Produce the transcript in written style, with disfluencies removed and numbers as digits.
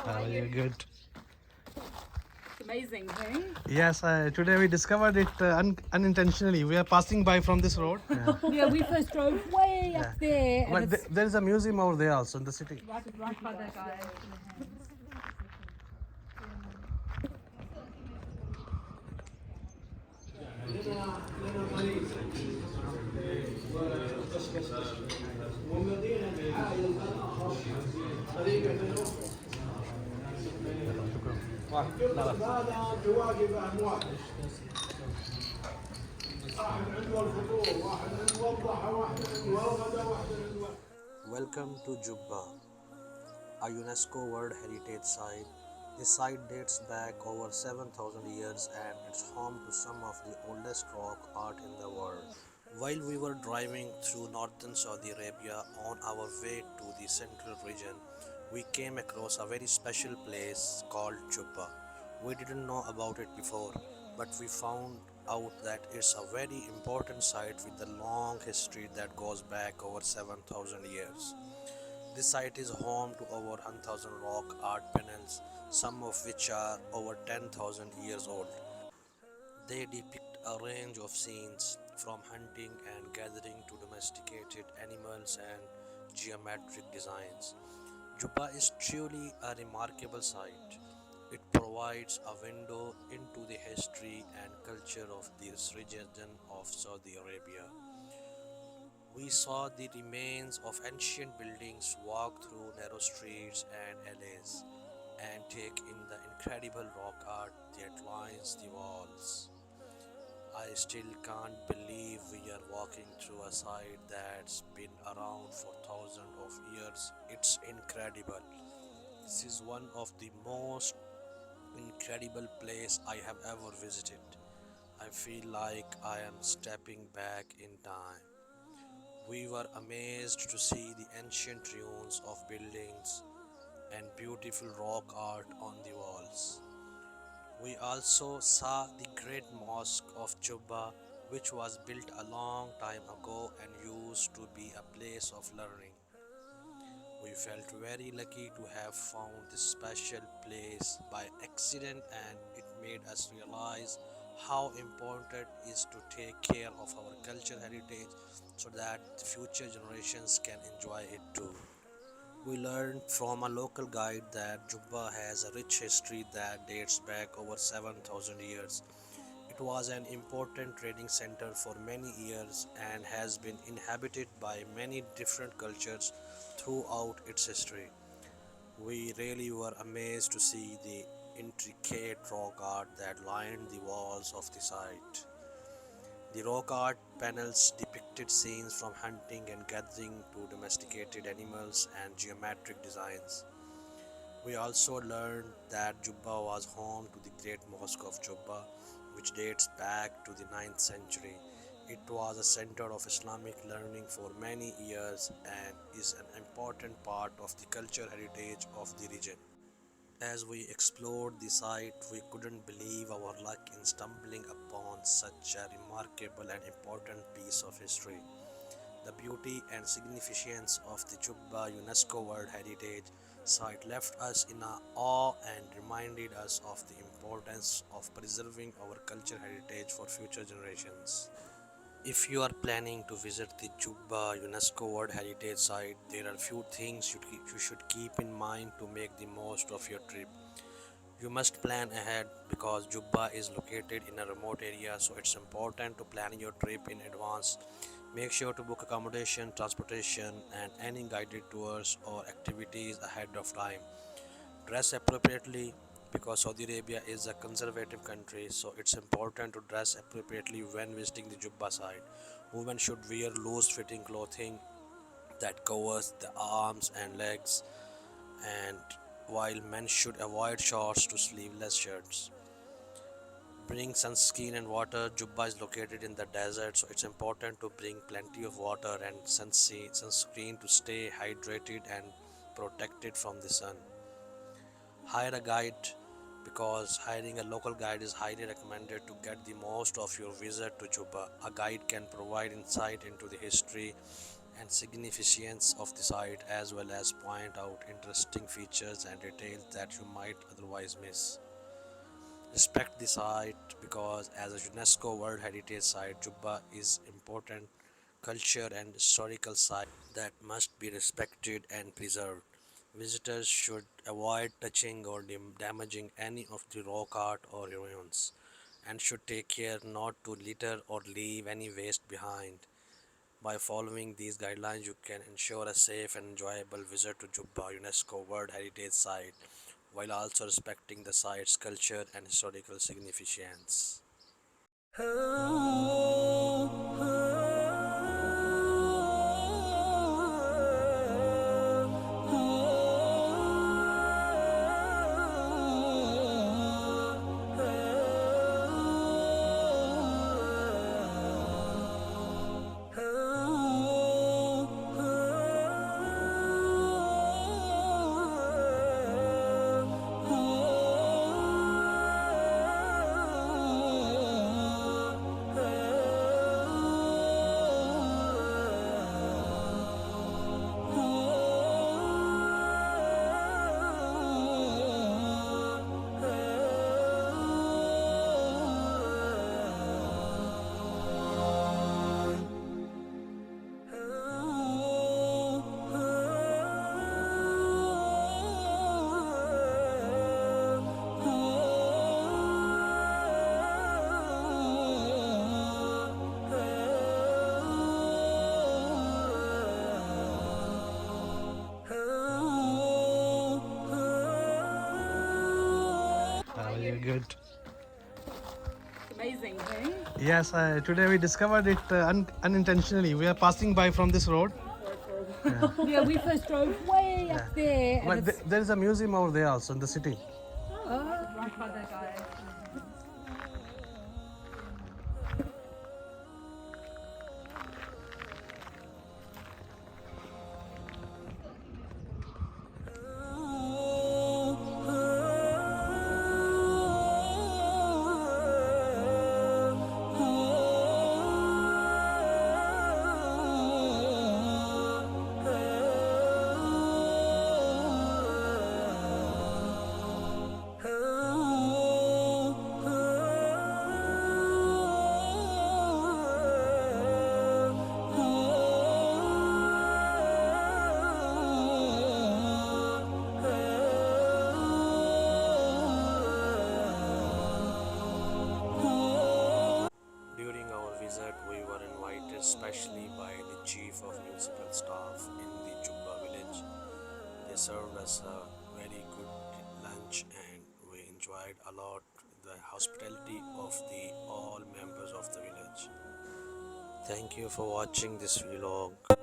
How are you? Good. It's amazing, hey? Yes, today we discovered it unintentionally. We are passing by from this road. Yeah. Yeah, we first drove way up there, and But it's there is a museum over there also in the city. right by that guy. Welcome to Jubbah, a UNESCO World Heritage Site. This site dates back over 7,000 years and it's home to some of the oldest rock art in the world. While we were driving through northern Saudi Arabia on our way to the central region, we came across a very special place called Jubbah. We didn't know about it before, but we found out that it's a very important site with a long history that goes back over 7,000 years. This site is home to over 1,000 rock art panels, some of which are over 10,000 years old. They depict a range of scenes from hunting and gathering to domesticated animals and geometric designs. Juba is truly a remarkable site. It provides a window into the history and culture of this region of Saudi Arabia. We saw the remains of ancient buildings, walk through narrow streets and alleys, and take in the incredible rock art that lines the walls. I still can't believe we are walking through a site that's been around for thousands of years. It's incredible. This is one of the most incredible place I have ever visited. I feel like I am stepping back in time. We were amazed to see the ancient ruins of buildings and beautiful rock art on the walls. We also saw the Great Mosque of Jubbah, which was built a long time ago and used to be a place of learning. We felt very lucky to have found this special place by accident, and it made us realize how important it is to take care of our cultural heritage so that future generations can enjoy it too. We learned from a local guide that Juba has a rich history that dates back over 7,000 years. It was an important trading center for many years and has been inhabited by many different cultures throughout its history. We really were amazed to see the intricate rock art that lined the walls of the site. The rock art panels depicted scenes from hunting and gathering to domesticated animals and geometric designs. We also learned that Jubbah was home to the Great Mosque of Jubbah, which dates back to the 9th century. It was a center of Islamic learning for many years and is an important part of the cultural heritage of the region. As we explored the site, we couldn't believe our luck in stumbling upon such a remarkable and important piece of history. The beauty and significance of the Jubbah UNESCO World Heritage Site left us in awe and reminded us of the importance of preserving our cultural heritage for future generations. If you are planning to visit the Jubbah UNESCO World Heritage Site, there are few things you should keep in mind to make the most of your trip. You must plan ahead because Jubbah is located in a remote area, so it's important to plan your trip in advance. Make sure to book accommodation, transportation, and any guided tours or activities ahead of time. Dress appropriately because Saudi Arabia is a conservative country, so it's important to dress appropriately when visiting the Jubbah site. Women should wear loose fitting clothing that covers the arms and legs, and while men should avoid shorts to sleeveless shirts. Bring sunscreen and water. Juba is located in the desert, so it's important to bring plenty of water and sunscreen to stay hydrated and protected from the sun. Hire a guide because hiring a local guide is highly recommended to get the most of your visit to Juba. A guide can provide insight into the history and significance of the site, as well as point out interesting features and details that you might otherwise miss. Respect the site because, as a UNESCO World Heritage Site, Jubbah is important culture and historical site that must be respected and preserved. Visitors should avoid touching or damaging any of the rock art or ruins and should take care not to litter or leave any waste behind. By following these guidelines, you can ensure a safe and enjoyable visit to Jubbah UNESCO World Heritage Site while also respecting the site's culture and historical significance. Very good. It's amazing thing. Yes, today we discovered it unintentionally. We are passing by from this road. Yeah, we first drove way up there. And But it's, there is a museum over there also in the city. right by the guy. During our visit, we were invited specially by the chief of municipal staff in the Jubbah village. They served us a very good lunch and we enjoyed a lot the hospitality of the all members of the village. Thank you for watching this vlog.